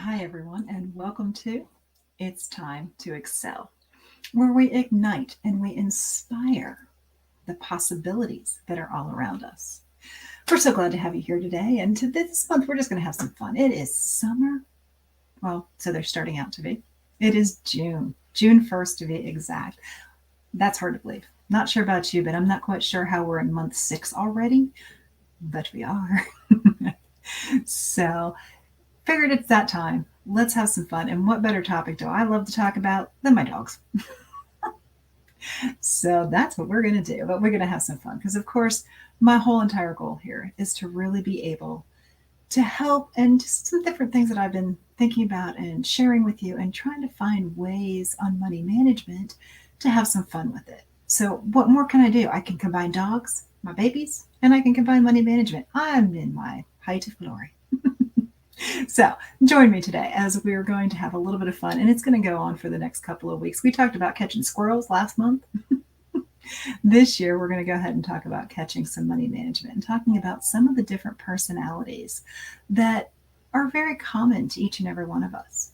Hi, everyone, and welcome to It's Time to Excel, where we ignite and we inspire the possibilities that are all around us. We're so glad to have you here today. And to this month, we're just going to have some fun. It is summer. Well, so they're starting out to be. It is June 1st to be exact. That's hard to believe. Not sure about you, but I'm not quite sure how we're in month 6 already, but we are. So, figured it's that time. Let's have some fun. And what better topic do I love to talk about than my dogs? So that's what we're going to do. But we're going to have some fun because, of course, my whole entire goal here is to really be able to help and just some different things that I've been thinking about and sharing with you and trying to find ways on money management to have some fun with it. So, what more can I do? I can combine dogs, my babies, and I can combine money management. I'm in my height of glory. So, join me today as we are going to have a little bit of fun, and it's going to go on for the next couple of weeks. We talked about catching squirrels last month. This year, we're going to go ahead and talk about catching some money management and talking about some of the different personalities that are very common to each and every one of us.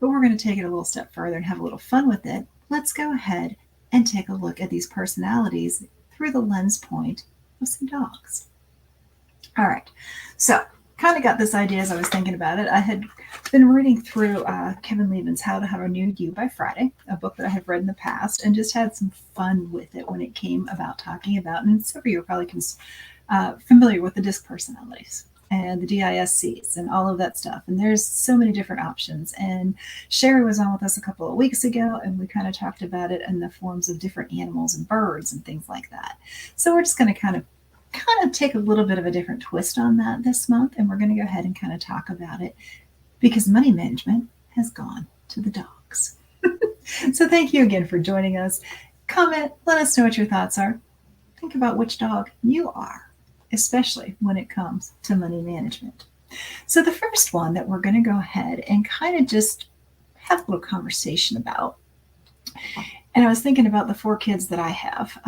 But we're going to take it a little step further and have a little fun with it. Let's go ahead and take a look at these personalities through the lens point of some dogs. All right, so kind of got this idea as I was thinking about it. I had been reading through Kevin Levin's How to Have a New You by Friday, a book that I have read in the past, and just had some fun with it when it came about talking about, and some of you are probably familiar with the DISC personalities and the DISCs and all of that stuff. And there's so many different options. And Sherry was on with us a couple of weeks ago, and we kind of talked about it in the forms of different animals and birds and things like that. So we're just going to kind of take a little bit of a different twist on that this month, and we're going to go ahead and kind of talk about it because money management has gone to the dogs. So thank you again for joining us. Comment, let us know what your thoughts are. Think about which dog you are, especially when it comes to money management. So the first one that we're going to go ahead and kind of just have a little conversation about, and I was thinking about the 4 kids that I have,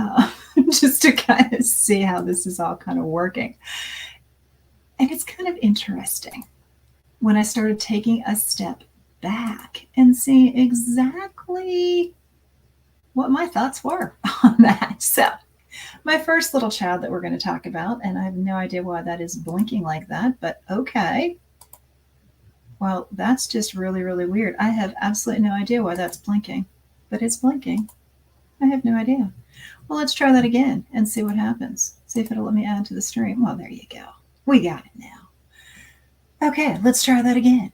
just to kind of see how this is all kind of working. And it's kind of interesting when I started taking a step back and seeing exactly what my thoughts were on that. So, my first little child that we're going to talk about, and I have no idea why that is blinking like that, but okay. Well, that's just really, really weird. I have absolutely no idea why that's blinking, but it's blinking. I have no idea. Well, let's try that again and see what happens. See if it'll let me add to the stream. Well, there you go. We got it now. Okay, let's try that again.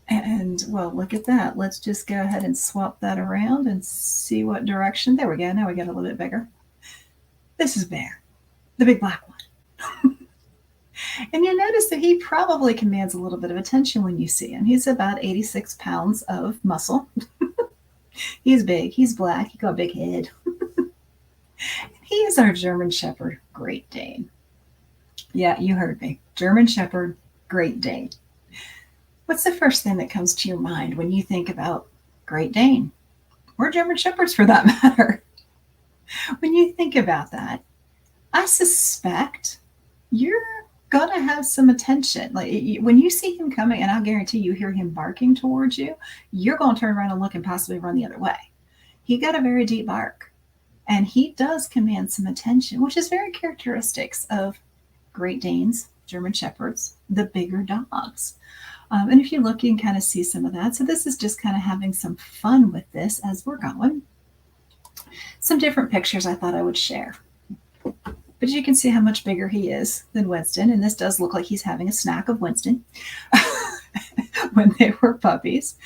And, well, look at that. Let's just go ahead and swap that around and see what direction. There we go. Now we get a little bit bigger. This is Bear, the big black one. And you'll notice that he probably commands a little bit of attention when you see him. He's about 86 pounds of muscle. He's big. He's black. He got a big head. He is our German Shepherd Great Dane. Yeah, you heard me. German Shepherd Great Dane. What's the first thing that comes to your mind when you think about Great Dane? Or German Shepherds for that matter? When you think about that, I suspect you're gonna have some attention. Like when you see him coming, and I'll guarantee you hear him barking towards you, you're gonna turn around and look and possibly run the other way. He got a very deep bark, and he does command some attention, which is very characteristics of Great Danes, German Shepherds, the bigger dogs. And if you look, you can kind of see some of that. So this is just kind of having some fun with this as we're going. Some different pictures I thought I would share. But you can see how much bigger he is than Winston. And this does look like he's having a snack of Winston when they were puppies.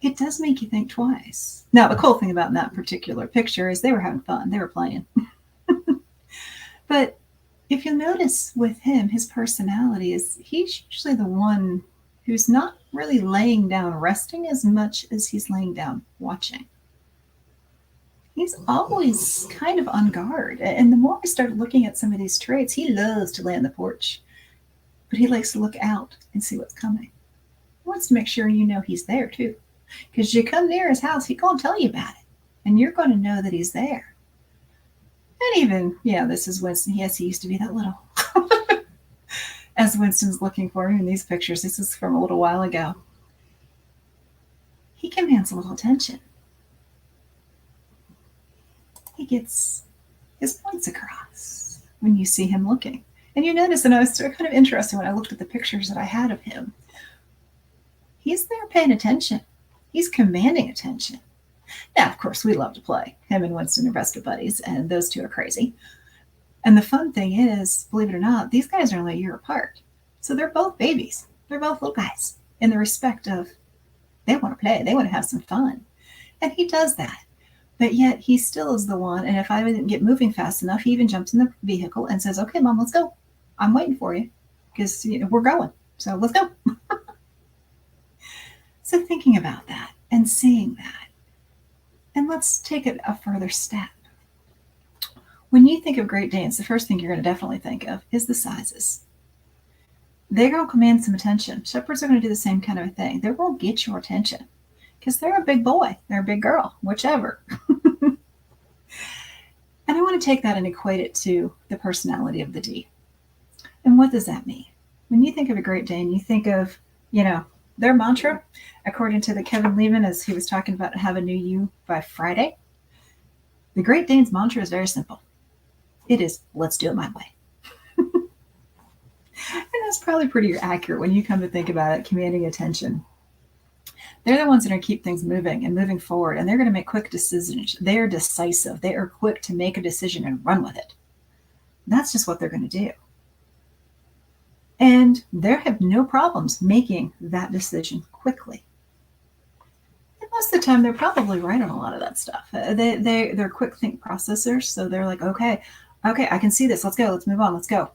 It does make you think twice. Now, the cool thing about that particular picture is they were having fun. They were playing. But if you'll notice with him, his personality is he's usually the one who's not really laying down resting as much as he's laying down watching. He's always kind of on guard. And the more I started looking at some of these traits, he loves to lay on the porch, but he likes to look out and see what's coming. He wants to make sure you know he's there too. Because you come near his house, he's going to tell you about it. And you're going to know that he's there. And even, this is Winston. Yes, he used to be that little. as Winston's looking for him in these pictures. This is from a little while ago. He commands a little attention. He gets his points across when you see him looking. And you notice, and I was kind of interested when I looked at the pictures that I had of him, he's there paying attention. He's commanding attention. Now, of course, we love to play. Him and Winston are best of buddies, and those two are crazy. And the fun thing is, believe it or not, these guys are only a year apart. So they're both babies. They're both little guys in the respect of they want to play, they want to have some fun. And he does that. But yet he still is the one. And if I didn't get moving fast enough, he even jumps in the vehicle and says, okay, Mom, let's go. I'm waiting for you because we're going. So let's go. So thinking about that and seeing that. And let's take it a further step. When you think of Great Danes, the first thing you're going to definitely think of is the sizes. They're going to command some attention. Shepherds are going to do the same kind of a thing. They will get your attention because they're a big boy, they're a big girl, whichever. And I want to take that and equate it to the personality of the D. And what does that mean? When you think of a Great Dane, you think of, their mantra, according to the Kevin Lehman, as he was talking about, have a new you by Friday. The Great Dane's mantra is very simple. It is, let's do it my way. And that's probably pretty accurate when you come to think about it, commanding attention. They're the ones that are going to keep things moving and moving forward, and they're going to make quick decisions. They are decisive. They are quick to make a decision and run with it. That's just what they're going to do. And they have no problems making that decision quickly. And most of the time, they're probably right on a lot of that stuff. They're quick think processors, so they're like, okay, I can see this. Let's go. Let's move on. Let's go.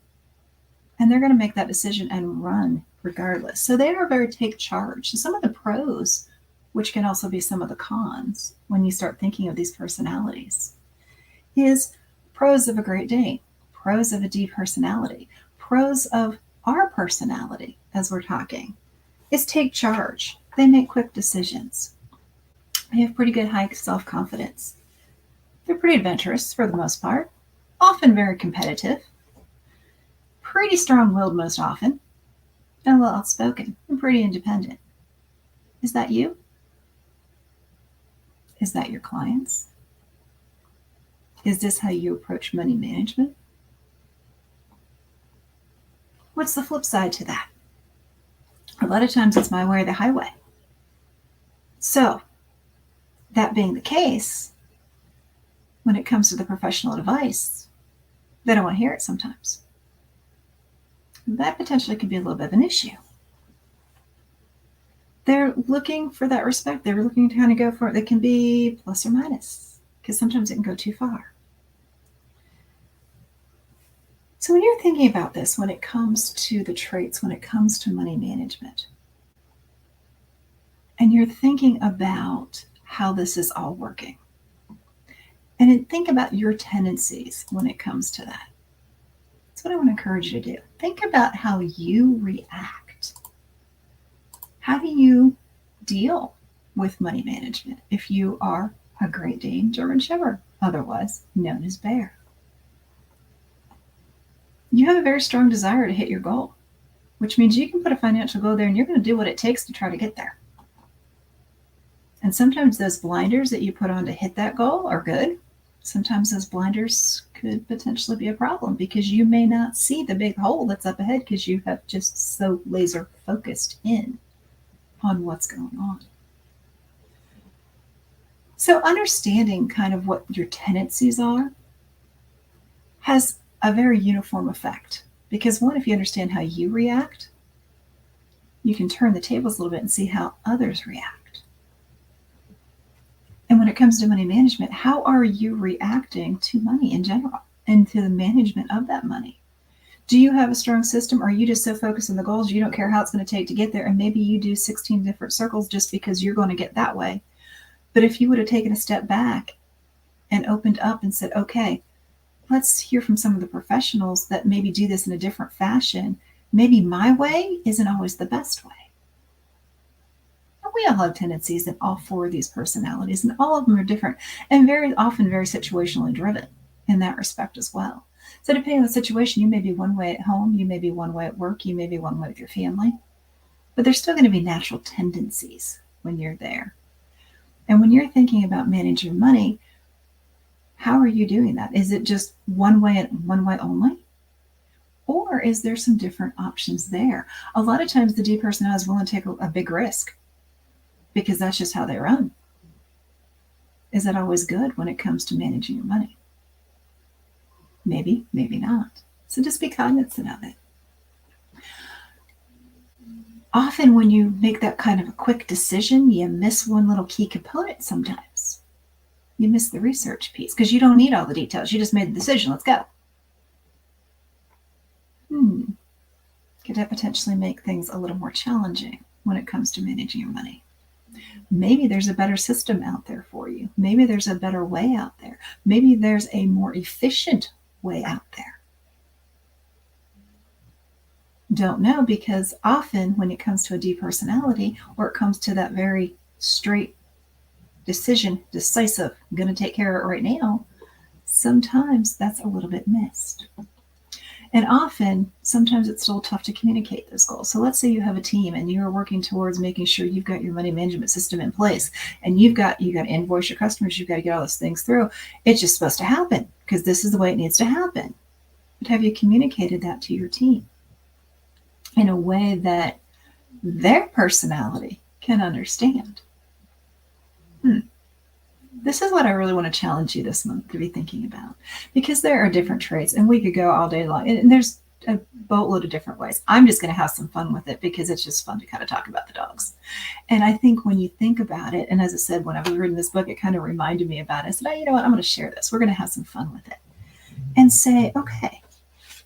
And they're going to make that decision and run regardless. So they are very take charge. So some of the pros, which can also be some of the cons when you start thinking of these personalities, is pros of a Great Dane, pros of a D personality, pros of our personality as we're talking, is take charge. They make quick decisions. They have pretty good high self-confidence. They're pretty adventurous for the most part, often very competitive, pretty strong-willed most often, and a little outspoken and pretty independent. Is that you? Is that your clients? Is this how you approach money management? What's the flip side to that? A lot of times it's my way or the highway. So, that being the case, when it comes to the professional advice, they don't want to hear it sometimes. That potentially could be a little bit of an issue. They're looking for that respect. They're looking to kind of go for it. They can be plus or minus because sometimes it can go too far. So when you're thinking about this, when it comes to the traits, when it comes to money management, and you're thinking about how this is all working, and then think about your tendencies when it comes to that. That's what I want to encourage you to do. Think about how you react. How do you deal with money management if you are a Great Dane German Shepherd, otherwise known as Bear? You have a very strong desire to hit your goal, which means you can put a financial goal there and you're going to do what it takes to try to get there. And sometimes those blinders that you put on to hit that goal are good. Sometimes those blinders could potentially be a problem because you may not see the big hole that's up ahead because you have just so laser focused in on what's going on. So understanding kind of what your tendencies are has a very uniform effect because one, if you understand how you react, you can turn the tables a little bit and see how others react. And when it comes to money management, how are you reacting to money in general and to the management of that money? Do you have a strong system, or are you just so focused on the goals you don't care how it's going to take to get there? And maybe you do 16 different circles just because you're going to get that way. But if you would have taken a step back and opened up and said, okay, let's hear from some of the professionals that maybe do this in a different fashion. Maybe my way isn't always the best way. We all have tendencies in all four of these personalities, and all of them are different and very often very situationally driven in that respect as well. So depending on the situation, you may be one way at home, you may be one way at work, you may be one way with your family, but there's still going to be natural tendencies when you're there. And when you're thinking about managing your money, how are you doing that? Is it just one way and one way only? Or is there some different options there? A lot of times the D personality is willing to take a big risk because that's just how they run. Is that always good when it comes to managing your money? Maybe, maybe not. So just be cognizant of it. Often when you make that kind of a quick decision, you miss one little key component sometimes. You miss the research piece because you don't need all the details. You just made the decision. Let's go. Could that potentially make things a little more challenging when it comes to managing your money? Maybe there's a better system out there for you. Maybe there's a better way out there. Maybe there's a more efficient way out there. Don't know, because often when it comes to a D personality, or it comes to that very straight decision, decisive, I'm going to take care of it right now, sometimes that's a little bit missed. And often, sometimes it's still tough to communicate those goals. So let's say you have a team and you're working towards making sure you've got your money management system in place, and you got to invoice your customers, you've got to get all those things through. It's just supposed to happen because this is the way it needs to happen. But have you communicated that to your team in a way that their personality can understand? This is what I really want to challenge you this month to be thinking about, because there are different traits, and we could go all day long, and there's a boatload of different ways. I'm just going to have some fun with it because it's just fun to kind of talk about the dogs. And I think when you think about it, and as I said, when I was reading this book, it kind of reminded me about it. I said, you know what, I'm going to share this. We're going to have some fun with it and say, okay,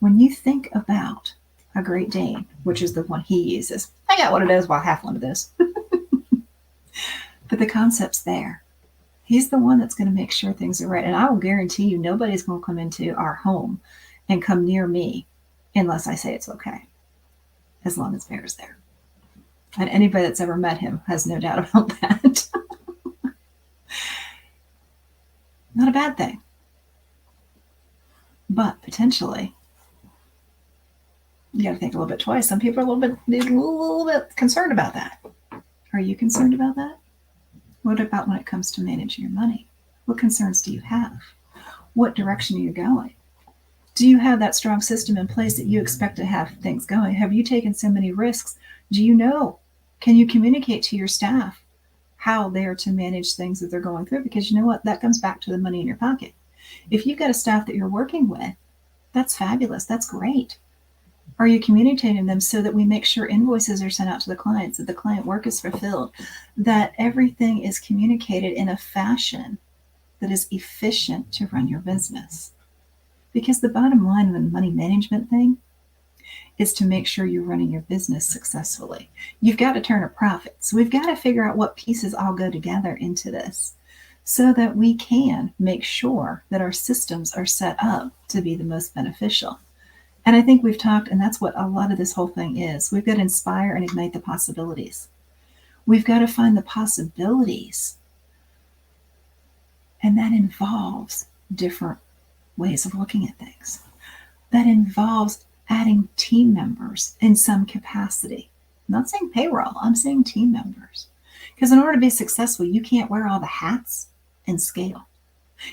when you think about a Great Dane, which is the one he uses, I got one of those, well, half one of those. But the concept's there. He's the one that's going to make sure things are right. And I will guarantee you, nobody's going to come into our home and come near me unless I say it's okay, as long as Bear's there. And anybody that's ever met him has no doubt about that. Not a bad thing. But potentially, you got to think a little bit twice. Some people are a little bit concerned about that. Are you concerned about that? What about when it comes to managing your money? What concerns do you have? What direction are you going? Do you have that strong system in place that you expect to have things going? Have you taken so many risks? Do you know? Can you communicate to your staff how they are to manage things that they're going through? Because you know what? That comes back to the money in your pocket. If you've got a staff that you're working with, that's fabulous. That's great. Are you communicating them so that we make sure invoices are sent out to the clients, that the client work is fulfilled, that everything is communicated in a fashion that is efficient to run your business? Because the bottom line of the money management thing is to make sure you're running your business successfully. You've got to turn a profit. So we've got to figure out what pieces all go together into this so that we can make sure that our systems are set up to be the most beneficial. And I think we've talked, and that's what a lot of this whole thing is. We've got to inspire and ignite the possibilities. We've got to find the possibilities. And that involves different ways of looking at things. That involves adding team members in some capacity. I'm not saying payroll, I'm saying team members. Because in order to be successful, you can't wear all the hats and scale.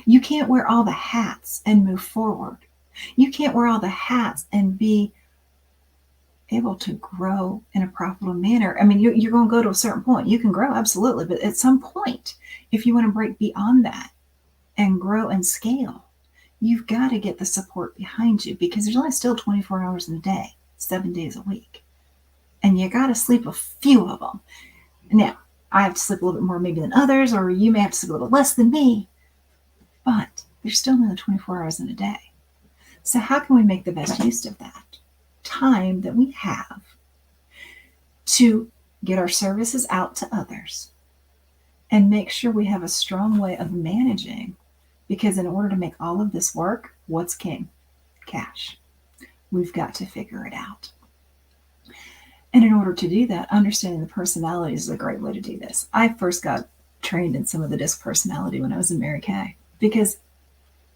You can't wear all the hats and move forward. You can't wear all the hats and be able to grow in a profitable manner. I mean, you're going to go to a certain point. You can grow, absolutely. But at some point, if you want to break beyond that and grow and scale, you've got to get the support behind you, because there's only still 24 hours in a day, 7 days a week. And you got to sleep a few of them. Now, I have to sleep a little bit more maybe than others, or you may have to sleep a little less than me. But there's still another 24 hours in a day. So how can we make the best use of that time that we have to get our services out to others and make sure we have a strong way of managing? Because in order to make all of this work, what's king? Cash. We've got to figure it out. And in order to do that, understanding the personalities is a great way to do this. I first got trained in some of the DISC personality when I was in Mary Kay, because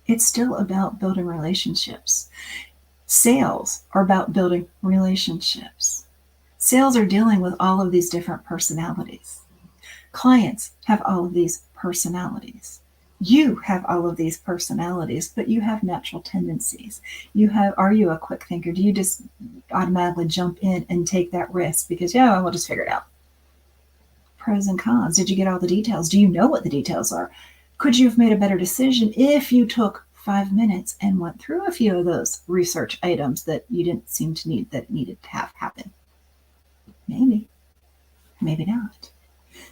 It's still about building relationships. Sales are about building relationships. Sales are dealing with all of these different personalities. Clients have all of these personalities. You have all of these personalities, but you have natural tendencies. Are you a quick thinker? Do you just automatically jump in and take that risk because, yeah, we'll just figure it out? Pros and cons. Did you get all the details? Do you know what the details are? Could you have made a better decision if you took 5 minutes and went through a few of those research items that you didn't seem to need that needed to have happen? Maybe, maybe not.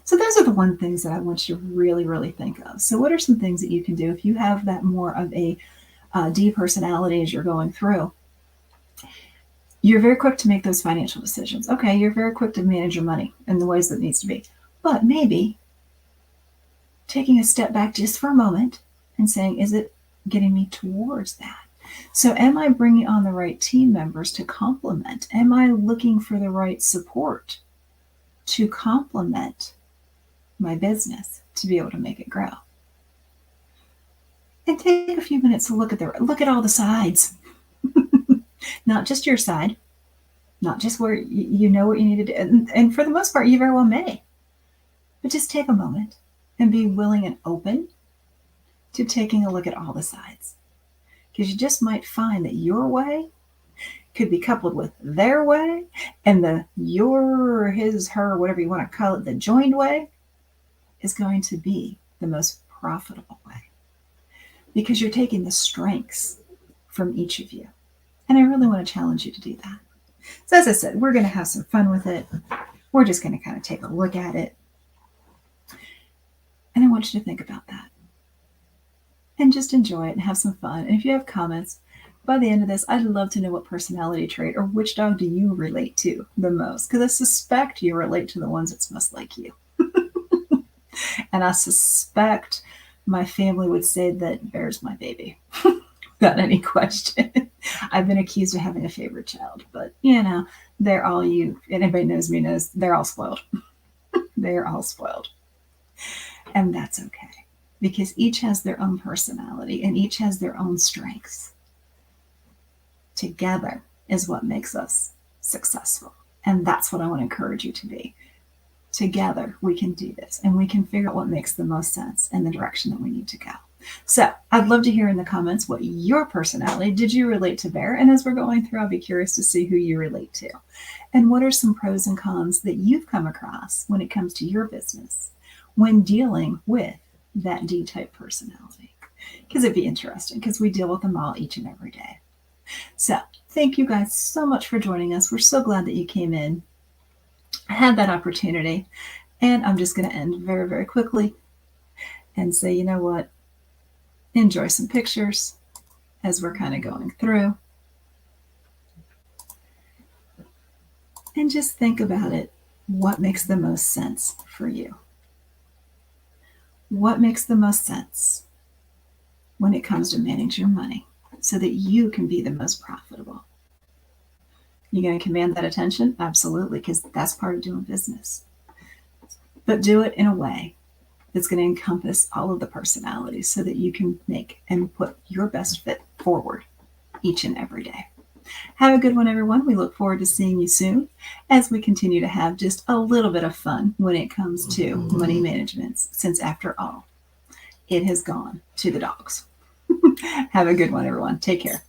So those are the one things that I want you to really, really think of. So what are some things that you can do if you have that more of a D personality as you're going through? You're very quick to make those financial decisions. Okay, you're very quick to manage your money in the ways that it needs to be. But maybe taking a step back just for a moment and saying, is it getting me towards that? So am I bringing on the right team members to complement? Am I looking for the right support to complement my business to be able to make it grow? And take a few minutes to look at all the sides. Not just your side, not just where you know what you need to do. And for the most part, you very well may. But just take a moment and be willing and open to taking a look at all the sides. Because you just might find that your way could be coupled with their way, and the your, his, her, whatever you want to call it, the joined way is going to be the most profitable way. Because you're taking the strengths from each of you. And I really want to challenge you to do that. So as I said, we're going to have some fun with it. We're just going to kind of take a look at it. And I want you to think about that. And just enjoy it and have some fun. And if you have comments, by the end of this, I'd love to know what personality trait or which dog do you relate to the most? Because I suspect you relate to the ones that's most like you. And I suspect my family would say that Bear's my baby. Without any question. I've been accused of having a favorite child, but they're all you. Anybody knows me knows they're all spoiled. They're all spoiled. And that's okay. Because each has their own personality and each has their own strengths. Together is what makes us successful. And that's what I want to encourage you to be. Together we can do this and we can figure out what makes the most sense and the direction that we need to go. So I'd love to hear in the comments what your personality, did you relate to Bear? And as we're going through, I'll be curious to see who you relate to. And what are some pros and cons that you've come across when it comes to your business when dealing with that D-type personality? Because it'd be interesting because we deal with them all each and every day. So thank you guys so much for joining us. We're so glad that you came in. I had that opportunity. And I'm just going to end very, very quickly and say, you know what? Enjoy some pictures as we're kind of going through. And just think about it. What makes the most sense for you? What makes the most sense when it comes to managing your money so that you can be the most profitable? You're going to command that attention? Absolutely, because that's part of doing business. But do it in a way that's going to encompass all of the personalities so that you can make and put your best fit forward each and every day. Have a good one, everyone. We look forward to seeing you soon as we continue to have just a little bit of fun when it comes to money management, since after all, it has gone to the dogs. Have a good one, everyone. Take care.